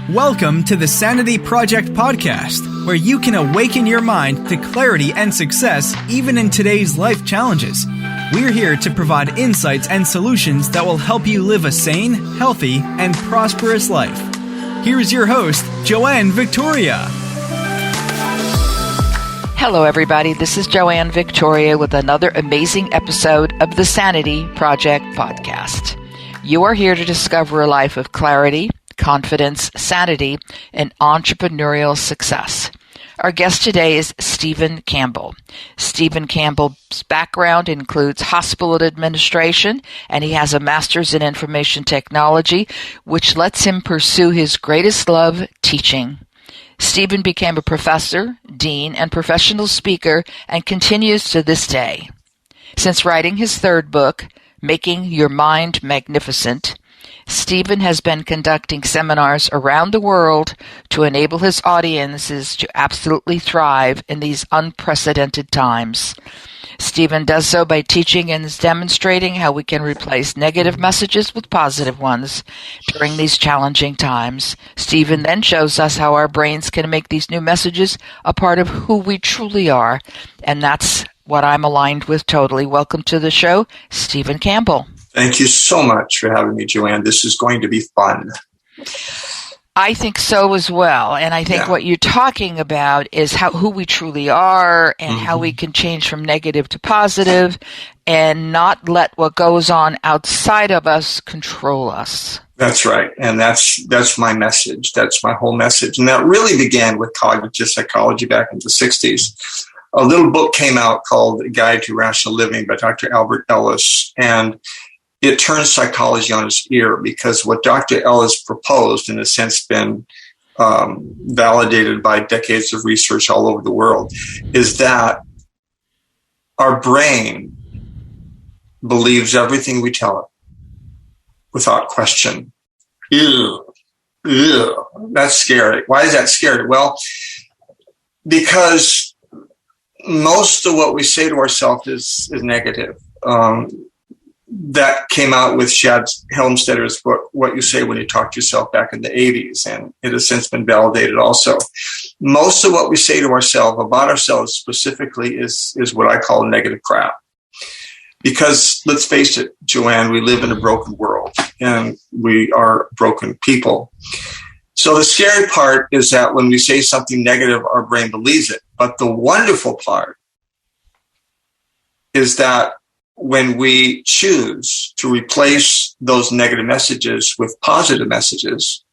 Welcome to the Sanity Project podcast, where you can awaken your mind to clarity and success even in today's life challenges. We're here to provide insights and solutions that will help you live a sane, healthy, and prosperous life. Here's your host, Joanne Victoria. Hello, everybody. This is Joanne Victoria with another amazing episode of the Sanity Project podcast. You are here to discover a life of clarity, confidence, sanity, and entrepreneurial success. Our guest today is Stephen Campbell. Stephen Campbell's background includes hospital administration, and he has a master's in information technology, which lets him pursue his greatest love, teaching. Stephen became a professor, dean, and professional speaker, and continues to this day. Since writing his third book, Making Your Mind Magnificent, Stephen has been conducting seminars around the world to enable his audiences to absolutely thrive in these unprecedented times. Stephen does so by teaching and demonstrating how we can replace negative messages with positive ones during these challenging times. Stephen then shows us how our brains can make these new messages a part of who we truly are, and that's what I'm aligned with totally. Welcome to the show, Stephen Campbell. Thank you so much for having me, Joanne. This is going to be fun. I think so as well. And I think what you're talking about is who we truly are and how we can change from negative to positive and not let what goes on outside of us control us. That's right. And that's my message. That's my whole message. And that really began with cognitive psychology back in the 60s. A little book came out called A Guide to Rational Living by Dr. Albert Ellis. And it turns psychology on its ear because what Dr. Ellis proposed, in a sense, been validated by decades of research all over the world, is that our brain believes everything we tell it without question. Ew. That's scary. Why is that scary? Well, because most of what we say to ourselves is negative. That came out with Shad Helmstedter's book, What You Say When You Talk to Yourself, back in the 80s, and it has since been validated also. Most of what we say to ourselves, about ourselves specifically, is what I call negative crap. Because, let's face it, Joanne, we live in a broken world, and we are broken people. So the scary part is that when we say something negative, our brain believes it. But the wonderful part is that when we choose to replace those negative messages with positive messages,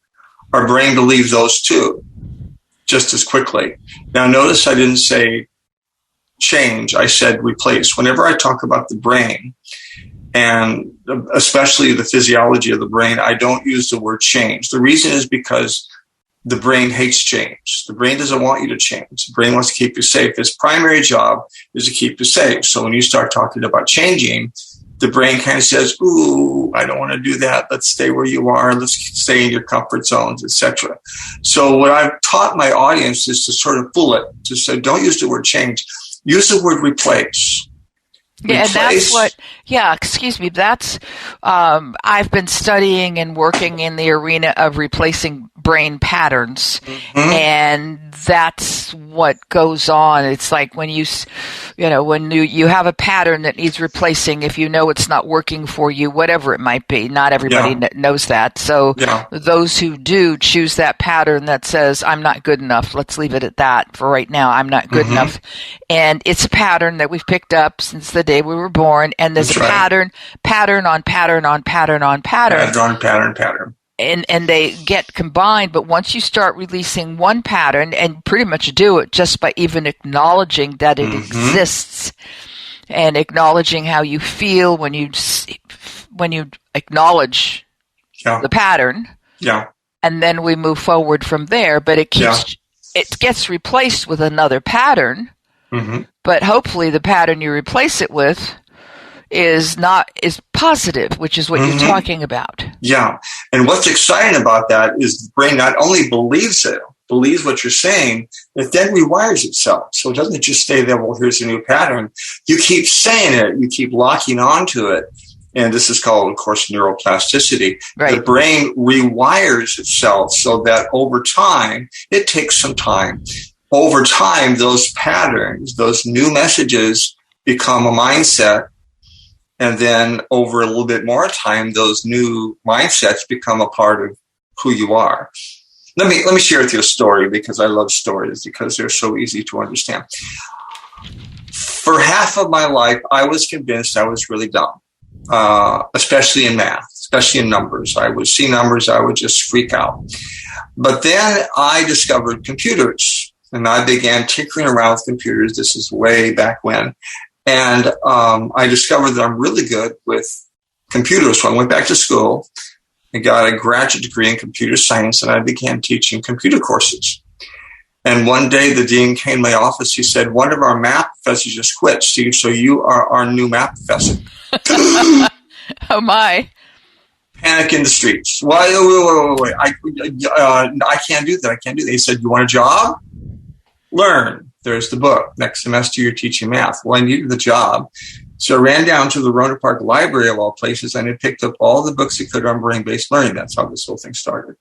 our brain believes those too, just as quickly. Now, notice I didn't say change, I said replace. Whenever I talk about the brain, and especially the physiology of the brain, I don't use the word change. The reason is because the brain hates change. The brain doesn't want you to change. The brain wants to keep you safe. Its primary job is to keep you safe. So when you start talking about changing, the brain kind of says, ooh, I don't want to do that. Let's stay where you are. Let's stay in your comfort zones, etc. So what I've taught my audience is to sort of fool it, to say, don't use the word change. Use the word replace. Yeah, and that's that's, I've been studying and working in the arena of replacing brain patterns, and that's what goes on. It's like when you have a pattern that needs replacing, if you know it's not working for you, whatever it might be. Not everybody knows that. So those who do choose that pattern that says, I'm not good enough. Let's leave it at that for right now. I'm not good enough. And it's a pattern that we've picked up since the day we were born. And there's pattern on pattern on pattern on pattern. Pattern. And they get combined, but once you start releasing one pattern, and pretty much do it just by even acknowledging that it exists, and acknowledging how you feel when you acknowledge the pattern, and then we move forward from there. But it gets replaced with another pattern, but hopefully the pattern you replace it with is positive, which is what you're talking about. Yeah. And what's exciting about that is the brain not only believes what you're saying, but then rewires itself. So it doesn't just stay there, well, here's a new pattern. You keep saying it, you keep locking onto it, And this is called, of course, neuroplasticity. Right. The brain rewires itself so that over time, it takes some time. Over time, those patterns, those new messages become a mindset. And then over a little bit more time, those new mindsets become a part of who you are. Let me share with you a story, because I love stories because they're so easy to understand. For half of my life, I was convinced I was really dumb, especially in math, especially in numbers. I would see numbers, I would just freak out. But then I discovered computers, and I began tinkering around with computers. This is way back when. And I discovered that I'm really good with computers. So I went back to school and got a graduate degree in computer science, and I began teaching computer courses. And one day the dean came to my office. He said, one of our math professors just quit, Steve, so you are our new math professor. Oh, my. Panic in the streets. Wait. I can't do that. I can't do that. He said, you want a job? Learn. There's the book. Next semester, you're teaching math. Well, I needed the job. So I ran down to the Roanoke Park Library of all places, and I picked up all the books I could on brain-based learning. That's how this whole thing started.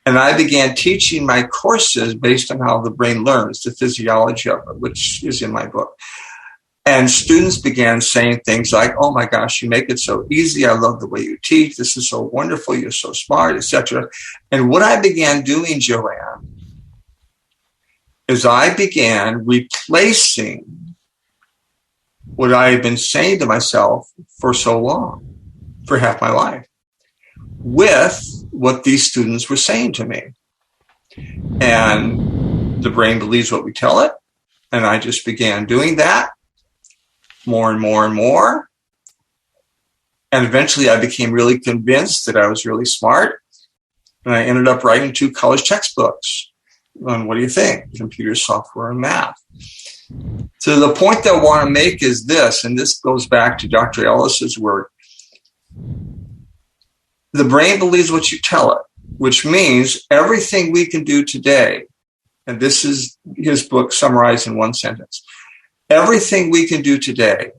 And I began teaching my courses based on how the brain learns, the physiology of it, which is in my book. And students began saying things like, oh my gosh, you make it so easy. I love the way you teach. This is so wonderful. You're so smart, etc. And what I began doing, Joanne, is I began replacing what I had been saying to myself for so long, for half my life, with what these students were saying to me. And the brain believes what we tell it. And I just began doing that more and more and more. And eventually I became really convinced that I was really smart. And I ended up writing 2 college textbooks on, what do you think? Computer software and math. So the point that I want to make is this, and this goes back to Dr. Ellis's work. The brain believes what you tell it, which means everything we can do today, and this is his book summarized in one sentence, everything we can do today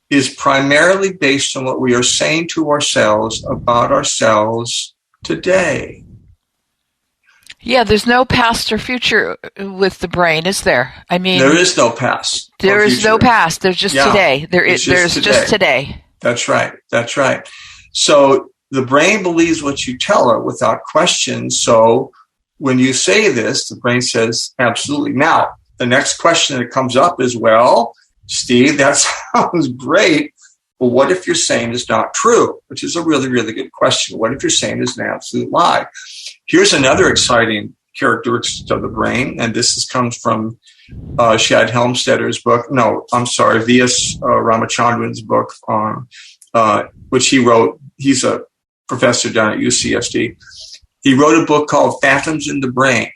is primarily based on what we are saying to ourselves about ourselves today. Yeah, there's no past or future with the brain, is there? I mean, there is no past. There is no past. There's just today. There's just today. That's right. That's right. So the brain believes what you tell it without question. So when you say this, the brain says, absolutely. Now, the next question that comes up is, well, Steve, that sounds great, but what if you're saying it's not true? Which is a really, really good question. What if you're saying it's an absolute lie? Here's another exciting characteristic of the brain, and this comes from Shad Helmstedter's book. No, I'm sorry, V.S. Ramachandran's book, which he wrote. He's a professor down at UCSD. He wrote a book called Phantoms in the Brain.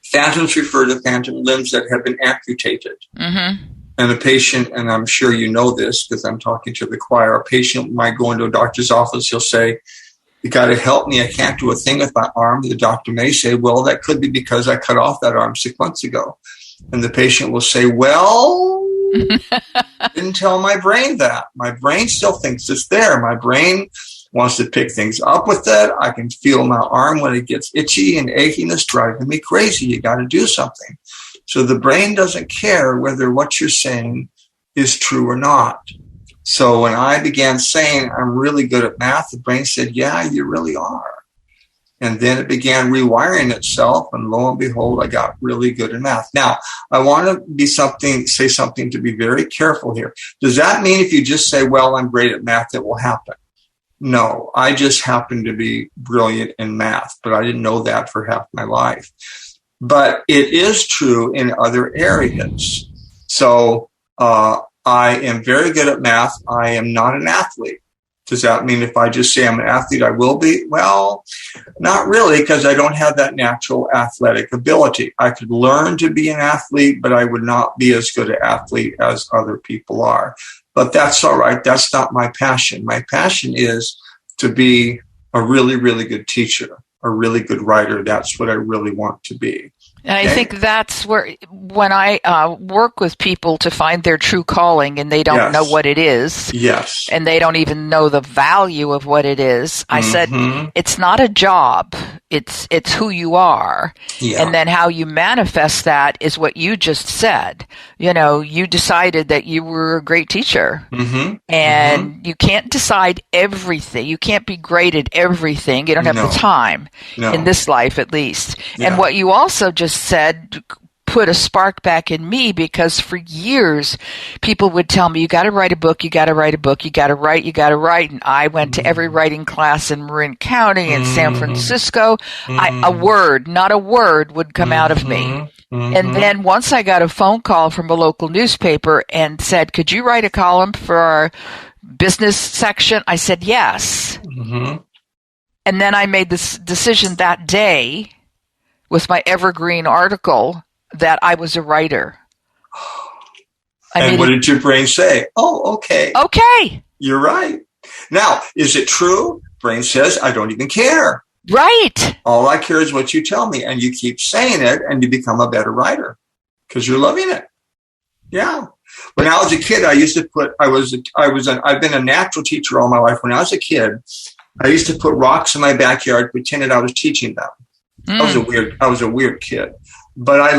Phantoms refer to phantom limbs that have been amputated. Mm-hmm. And the patient, and I'm sure you know this because I'm talking to the choir, a patient might go into a doctor's office, he'll say, you got to help me, I can't do a thing with my arm. The doctor may say, well, that could be because I cut off that arm 6 months ago. And the patient will say, well, didn't tell my brain that. My brain still thinks it's there. My brain wants to pick things up with it. I can feel my arm when it gets itchy and achiness driving me crazy. You got to do something. So the brain doesn't care whether what you're saying is true or not. So when I began saying I'm really good at math, the brain said, yeah, you really are. And then it began rewiring itself, and lo and behold, I got really good at math. Now, I want to say something to be very careful here. Does that mean if you just say, well, I'm great at math, it will happen? No, I just happen to be brilliant in math, but I didn't know that for half my life. But it is true in other areas. So I am very good at math. I am not an athlete. Does that mean if I just say I'm an athlete, I will be? Well, not really, because I don't have that natural athletic ability. I could learn to be an athlete, but I would not be as good an athlete as other people are. But that's all right. That's not my passion. My passion is to be a really, really good teacher, a really good writer. That's what I really want to be. And I think that's where, when I work with people to find their true calling and they don't know what it is, and they don't even know the value of what it is, I said, it's not a job, it's who you are. And then how you manifest that is what you just said. You know, you decided that you were a great teacher, and you can't decide everything. You can't be great at everything. You don't have the time in this life, at least. And what you also just said put a spark back in me, because for years people would tell me, you got to write a book, you got to write a book, you got to write. And I went to every writing class in Marin County and San Francisco. Not a word would come out of me. And then once I got a phone call from a local newspaper and said, could you write a column for our business section? I said, yes. And then I made this decision that day with my evergreen article that I was a writer. And what did your brain say? Oh, okay. Okay. You're right. Now, is it true? Brain says, I don't even care. Right. All I care is what you tell me. And you keep saying it and you become a better writer because you're loving it. Yeah. When I was a kid, I used to put, I've been a natural teacher all my life. When I was a kid, I used to put rocks in my backyard, pretended I was teaching them. I was a weird kid, but I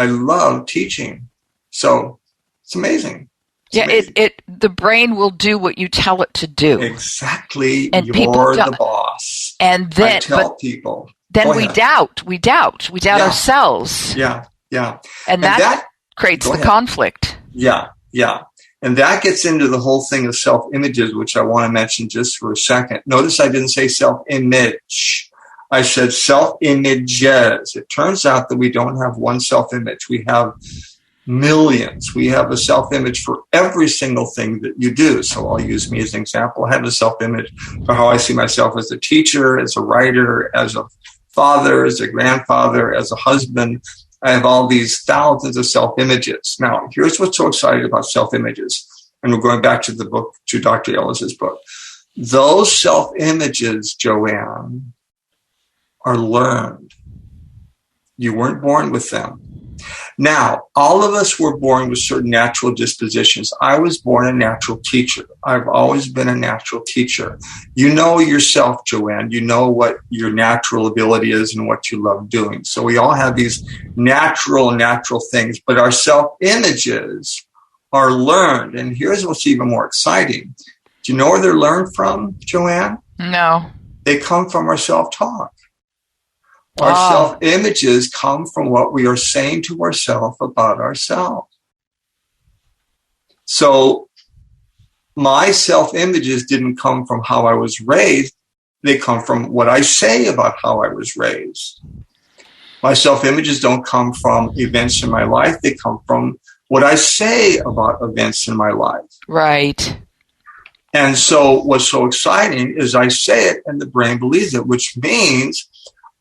love teaching. So it's amazing. The brain will do what you tell it to do. Exactly. And you're the boss. And then I tell people. Then we doubt ourselves. Yeah. And that creates the conflict. Yeah. And that gets into the whole thing of self-images, which I want to mention just for a second. Notice I didn't say self-image. I said self-images. It turns out that we don't have one self-image. We have millions. We have a self-image for every single thing that you do. So I'll use me as an example. I have a self-image for how I see myself as a teacher, as a writer, as a father, as a grandfather, as a husband. I have all these thousands of self-images. Now, here's what's so exciting about self-images. And we're going back to the book, to Dr. Ellis's book. Those self-images, Joanne, are learned. You weren't born with them. Now, all of us were born with certain natural dispositions. I was born a natural teacher. I've always been a natural teacher. You know yourself, Joanne. You know what your natural ability is and what you love doing. So we all have these natural things, but our self-images are learned. And here's what's even more exciting. Do you know where they're learned from, Joanne? No. They come from our self-talk. Our self-images come from what we are saying to ourselves about ourselves. So my self-images didn't come from how I was raised. They come from what I say about how I was raised. My self-images don't come from events in my life. They come from what I say about events in my life. Right. And so what's so exciting is I say it and the brain believes it, which means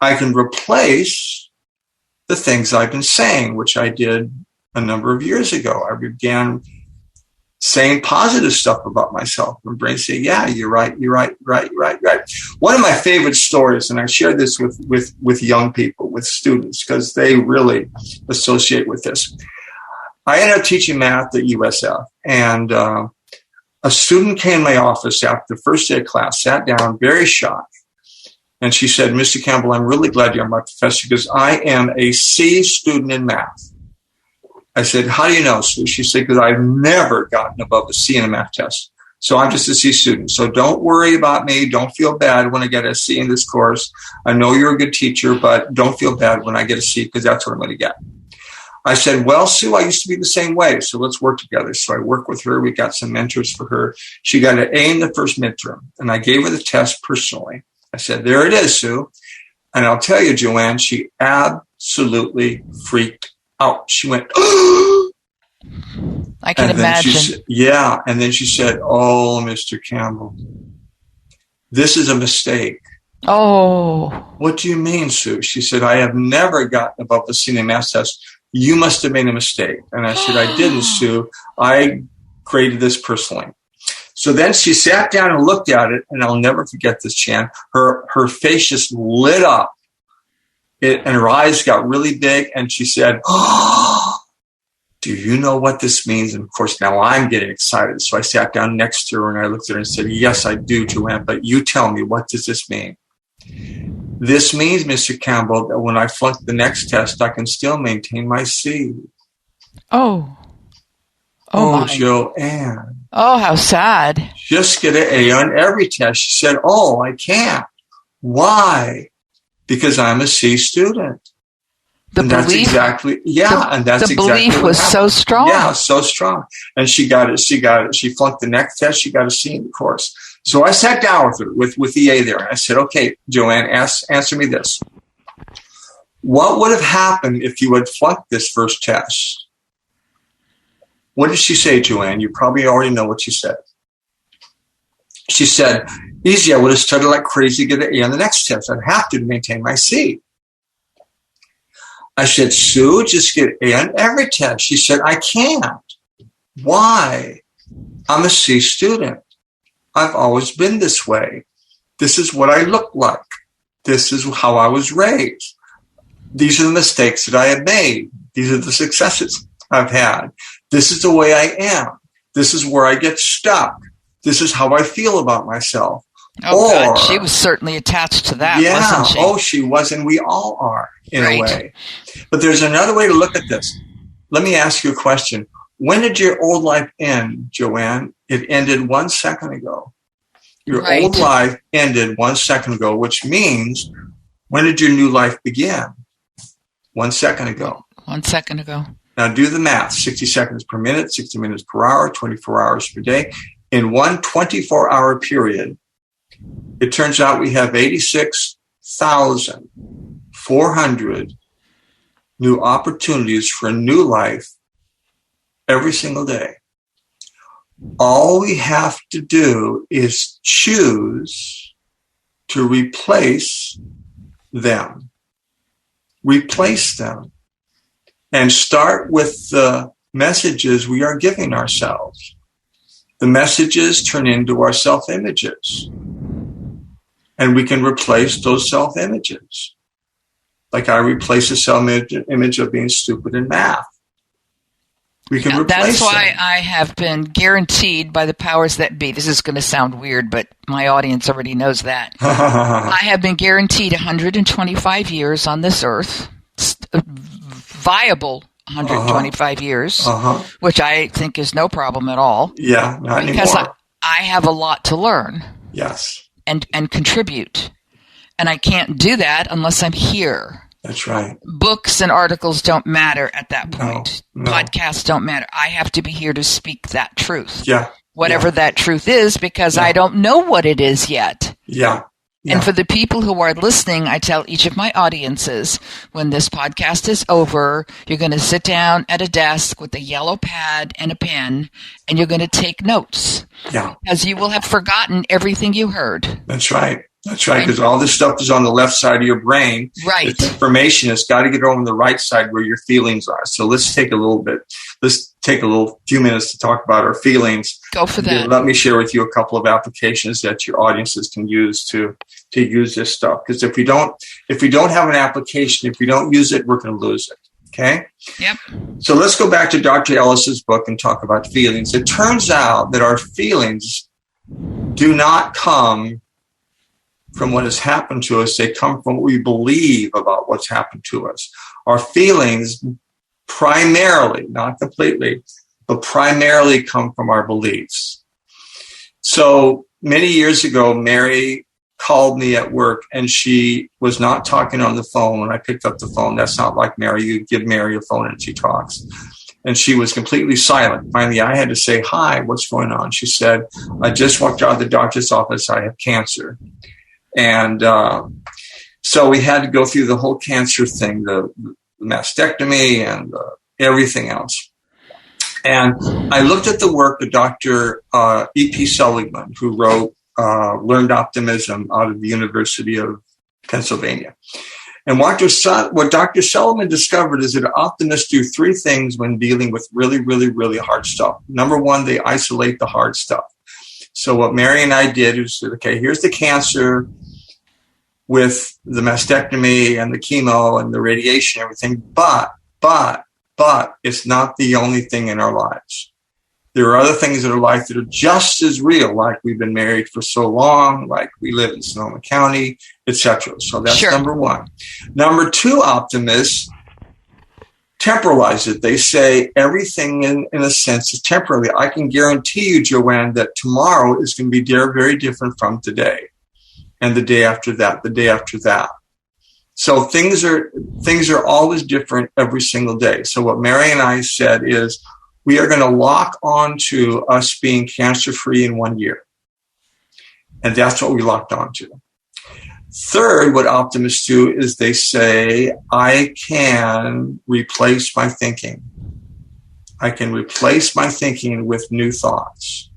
I can replace the things I've been saying, which I did a number of years ago. I began saying positive stuff about myself. And brain say, yeah, you're right. One of my favorite stories, and I share this with young people, with students, because they really associate with this. I ended up teaching math at USF, and a student came in my office after the first day of class, sat down, very shy. And she said, Mr. Campbell, I'm really glad you're my professor because I am a C student in math. I said, how do you know, Sue? She said, because I've never gotten above a C in a math test. So I'm just a C student. So don't worry about me. Don't feel bad when I get a C in this course. I know you're a good teacher, but don't feel bad when I get a C because that's what I'm going to get. I said, well, Sue, I used to be the same way. So let's work together. So I worked with her. We got some mentors for her. She got an A in the first midterm, and I gave her the test personally. I said, there it is, Sue. And I'll tell you, Joanne, she absolutely freaked out. She went, oh! I can imagine. And then she said, oh, Mr. Campbell, this is a mistake. Oh. What do you mean, Sue? She said, I have never gotten above the C in a math test. You must have made a mistake. And I said, I didn't, Sue. I created this personally. So then she sat down and looked at it, and I'll never forget this, Chan. Her face just lit up. and her eyes got really big, and she said, "Oh, do you know what this means?" And of course, now I'm getting excited. So I sat down next to her and I looked at her and said, "Yes, I do, Joanne, but you tell me, what does this mean?" "This means, Mr. Campbell, that when I flunk the next test, I can still maintain my C." Oh, Oh, my. Joanne. Oh, how sad. Just get an A on every test. She said, "Oh, I can't." "Why?" "Because I'm a C student." The And belief, that's exactly, yeah, and that's the exactly belief what was happened. so strong. Yeah, so strong. And she got it. She got it. She flunked the next test. She got a C in the course. So I sat down with her, with the A there, and I said, "Okay, Joanne, answer me this. What would have happened if you had flunked this first test?" What did she say, Joanne? You probably already know what she said. She said, "Easy, I would have studied like crazy to get an A on the next test. I'd have to maintain my C." I said, "Sue, just get A on every test." She said, "I can't." "Why?" "I'm a C student. I've always been this way. This is what I look like. This is how I was raised. These are the mistakes that I have made. These are the successes I've had. This is the way I am. This is where I get stuck. This is how I feel about myself." Oh, God, she was certainly attached to that, wasn't she? Oh, she was, and we all are, in Right. a way. But there's another way to look at this. Let me ask you a question. When did your old life end, Joanne? It ended 1 second ago. Your Right. old life ended 1 second ago, which means, when did your new life begin? 1 second ago. 1 second ago. Now do the math. 60 seconds per minute, 60 minutes per hour, 24 hours per day. In one 24-hour period, it turns out we have 86,400 new opportunities for a new life every single day. All we have to do is choose to replace them. Replace them. And start with the messages we are giving ourselves. The messages turn into our self-images. And we can replace those self-images. Like I replace the self-image of being stupid in math. We can replace That's why them. I have been guaranteed by the powers that be. This is going to sound weird, but my audience already knows that. I have been guaranteed 125 years on this earth, viable 125 years, which I think is no problem at all. Yeah, not because anymore. I have a lot to learn. Yes. And contribute. And I can't do that unless I'm here. That's right. Books and articles don't matter at that point. No. Podcasts don't matter. I have to be here to speak that truth. Yeah. Whatever that truth is, because I don't know what it is yet. Yeah. And for the people who are listening, I tell each of my audiences, when this podcast is over, you're going to sit down at a desk with a yellow pad and a pen, and you're going to take notes. Yeah. Because you will have forgotten everything you heard. That's right. That's right. Because all this stuff is on the left side of your brain. Right. This information has got to get over on the right side where your feelings are. So let's take a few minutes to talk about our feelings. Go for that. Let me share with you a couple of applications that your audiences can use to use this stuff. Because if we don't have an application, if we don't use it, we're going to lose it. Okay? Yep. So let's go back to Dr. Ellis's book and talk about feelings. It turns out that our feelings do not come from what has happened to us. They come from what we believe about what's happened to us. Our feelings primarily, not completely, but primarily come from our beliefs. So many years ago, Mary called me at work and she was not talking on the phone when I picked up the phone. That's not like Mary. You give Mary a phone and she talks. And she was completely silent. Finally, I had to say, "Hi, what's going on?" She said, "I just walked out of the doctor's office. I have cancer." And so we had to go through the whole cancer thing, the mastectomy and everything else. And I looked at the work of Dr. E.P. Seligman, who wrote Learned Optimism out of the University of Pennsylvania. And what Dr. Seligman discovered is that optimists do three things when dealing with really, really, really hard stuff. Number one, they isolate the hard stuff. So what Mary and I did is, okay, here's the cancer. with the mastectomy and the chemo and the radiation and everything. But it's not the only thing in our lives. There are other things in our life that are just as real, like we've been married for so long, like we live in Sonoma County, etc. So that's number one. Number two, optimists temporalize it. They say everything in a sense is temporary. I can guarantee you, Joanne, that tomorrow is going to be very different from today, and the day after that, the day after that. So things are always different every single day. So what Mary and I said is, we are going to lock on to us being cancer-free in 1 year. And that's what we locked on to. Third, what optimists do is they say, I can replace my thinking. I can replace my thinking with new thoughts.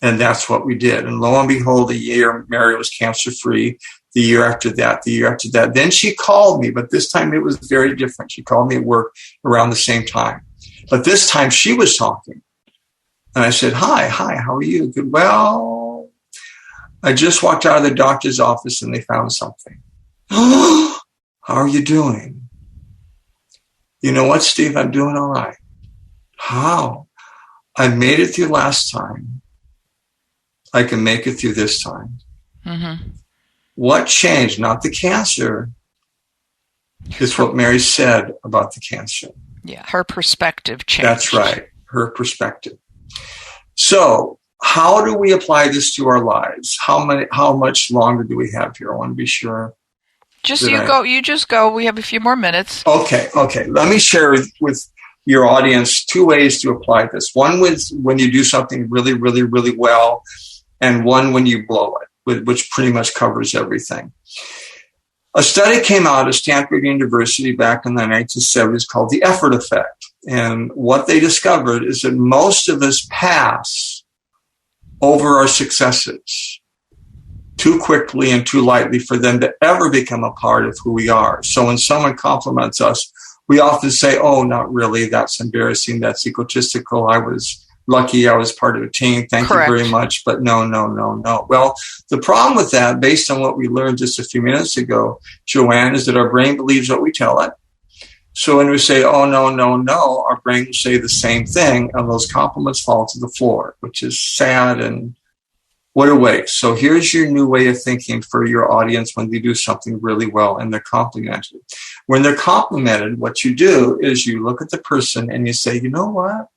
And that's what we did. And lo and behold, a year, Mary was cancer-free. The year after that. Then she called me, but this time it was very different. She called me at work around the same time. But this time she was talking. And I said, hi, how are you? Good. Well, I just walked out of the doctor's office and they found something. How are you doing? You know what, Steve? I'm doing all right. How? I made it through last time. I can make it through this time. Mm-hmm. What changed? Not the cancer. Is what Mary said about the cancer. Yeah, her perspective changed. That's right, her perspective. So, how do we apply this to our lives? How much longer do we have here? I want to be sure. You just go. We have a few more minutes. Okay. Let me share with your audience two ways to apply this. One was when you do something really, really, really well, and one when you blow it, which pretty much covers everything. A study came out of Stanford University back in the 1970s called the effort effect. And what they discovered is that most of us pass over our successes too quickly and too lightly for them to ever become a part of who we are. So when someone compliments us, we often say, oh, not really. That's embarrassing. That's egotistical. I was lucky I was part of a team. Thank you very much. But no. Well, the problem with that, based on what we learned just a few minutes ago, Joanne, is that our brain believes what we tell it. So when we say, oh, no, our brain will say the same thing, and those compliments fall to the floor, which is sad and what a waste. So here's your new way of thinking for your audience when they do something really well and they're complimented. When they're complimented, what you do is you look at the person and you say, you know what?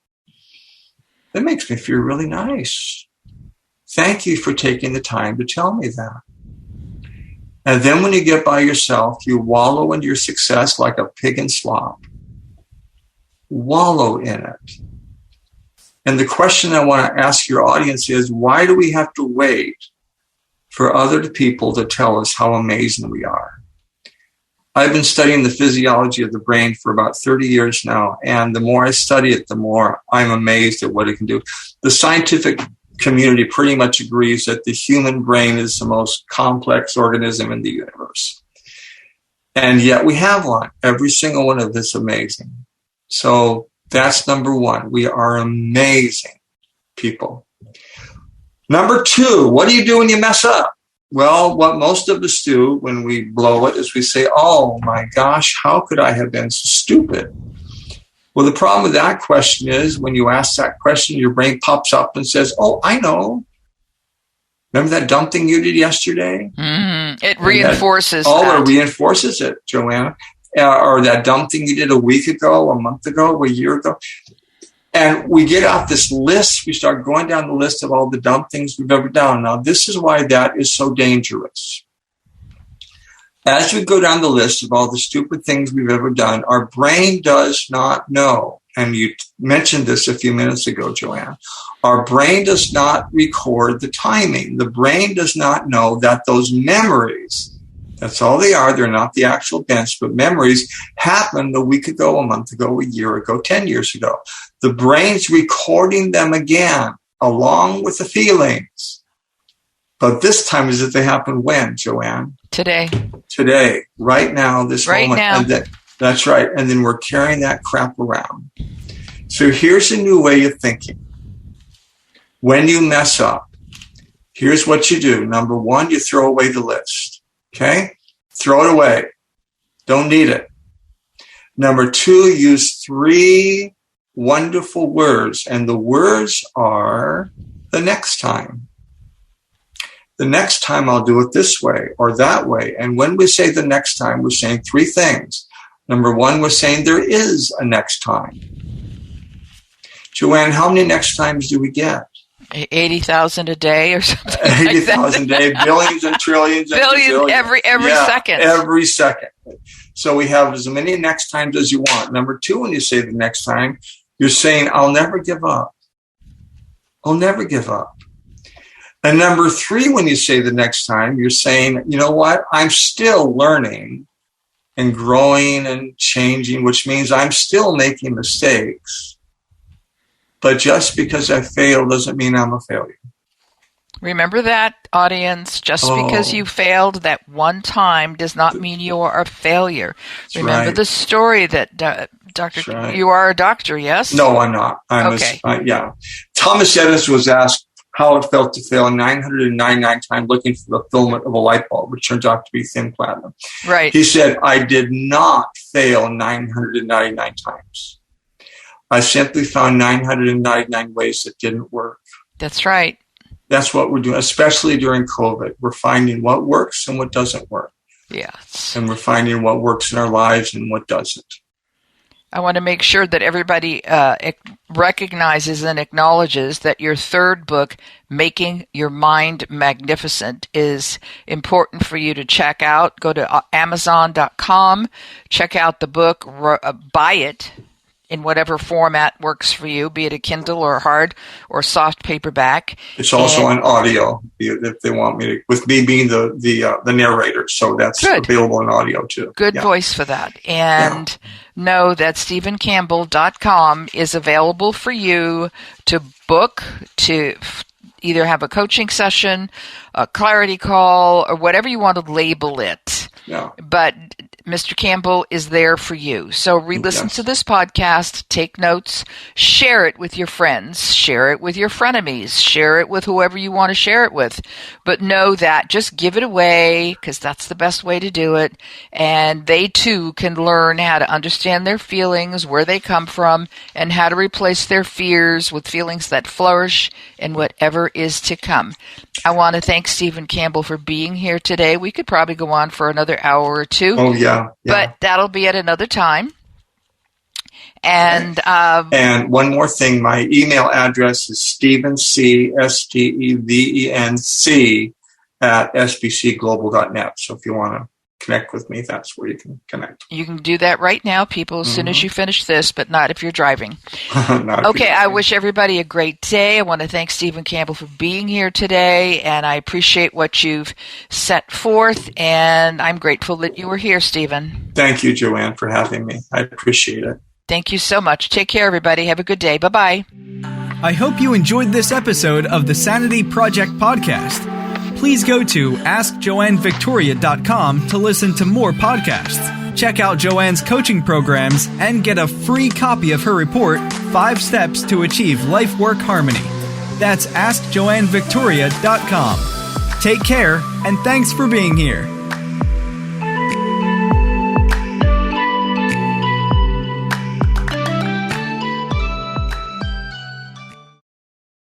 That makes me feel really nice. Thank you for taking the time to tell me that. And then when you get by yourself, you wallow in your success like a pig in slop. Wallow in it. And the question I want to ask your audience is, why do we have to wait for other people to tell us how amazing we are? I've been studying the physiology of the brain for about 30 years now, and the more I study it, the more I'm amazed at what it can do. The scientific community pretty much agrees that the human brain is the most complex organism in the universe. And yet we have one. Every single one of this is amazing. So that's number one. We are amazing people. Number two, what do you do when you mess up? Well, what most of us do when we blow it is we say, oh my gosh, how could I have been so stupid? Well, the problem with that question is when you ask that question, your brain pops up and says, oh, I know. Remember that dumb thing you did yesterday? Mm-hmm. It reinforces that. Oh, it reinforces it, Joanna. Or that dumb thing you did a week ago, a month ago, a year ago. And we get off this list. We start going down the list of all the dumb things we've ever done. Now, this is why that is so dangerous. As we go down the list of all the stupid things we've ever done, our brain does not know. And you mentioned this a few minutes ago, Joanne. Our brain does not record the timing. The brain does not know that those memories, that's all they are. They're not the actual events, but memories happened a week ago, a month ago, a year ago, 10 years ago. The brain's recording them again, along with the feelings. But this time is if they happen when, Joanne? Today, right now, this right moment. Now. And that's right. And then we're carrying that crap around. So here's a new way of thinking. When you mess up, here's what you do. Number one, you throw away the list. Okay? Throw it away. Don't need it. Number 2, use 3 wonderful words. And the words are the next time. The next time I'll do it this way or that way. And when we say the next time, we're saying 3 things. Number 1, we're saying there is a next time. Joanne, how many next times do we get? 80,000 a day or something. 80,000 a day, billions and trillions. Billions every second. Every second. So we have as many next times as you want. Number 2, when you say the next time, you're saying, I'll never give up. I'll never give up. And number 3, when you say the next time, you're saying, you know what? I'm still learning and growing and changing, which means I'm still making mistakes. But just because I fail doesn't mean I'm a failure. Remember that, audience. Just because you failed that one time does not mean you are a failure. Remember the story that Dr. Right. You are a doctor, yes? No, I'm not. Okay. Thomas Edison was asked how it felt to fail 999 times looking for the filament of a light bulb, which turns out to be thin platinum. Right. He said, I did not fail 999 times. I simply found 999 ways that didn't work. That's right. That's what we're doing, especially during COVID. We're finding what works and what doesn't work. Yes. And we're finding what works in our lives and what doesn't. I want to make sure that everybody recognizes and acknowledges that your third book, Making Your Mind Magnificent, is important for you to check out. Go to Amazon.com, check out the book, buy it in whatever format works for you, be it a Kindle or hard or soft paperback. It's also on audio if they want me to, with me being the narrator. So that's available in audio too. Good voice for that. And know that StephenCampbell.com is available for you to book, to either have a coaching session, a clarity call, or whatever you want to label it. Yeah. But Mr. Campbell is there for you. So re-listen to this podcast, take notes, share it with your friends, share it with your frenemies, share it with whoever you want to share it with. But know that just give it away, because that's the best way to do it. And they too can learn how to understand their feelings, where they come from, and how to replace their fears with feelings that flourish in whatever is to come. I want to thank Stephen Campbell for being here today. We could probably go on for another hour or two. Oh, yeah. But that'll be at another time. And one more thing, my email address is Stephen, Stevenc, at sbcglobal.net. So if you want to connect with me, that's where you can connect. You can do that right now, people, as soon as you finish this, but not if you're driving. Okay, I wish everybody a great day. I want to thank Stephen Campbell for being here today, and I appreciate what you've set forth, and I'm grateful that you were here, Stephen. Thank you, Joanne, for having me. I appreciate it. Thank you so much. Take care, everybody. Have a good day. Bye-bye. I hope you enjoyed this episode of the Sanity Project podcast. Please go to AskJoanneVictoria.com to listen to more podcasts. Check out Joanne's coaching programs and get a free copy of her report, 5 Steps to Achieve Life-Work Harmony. That's AskJoanneVictoria.com. Take care, and thanks for being here.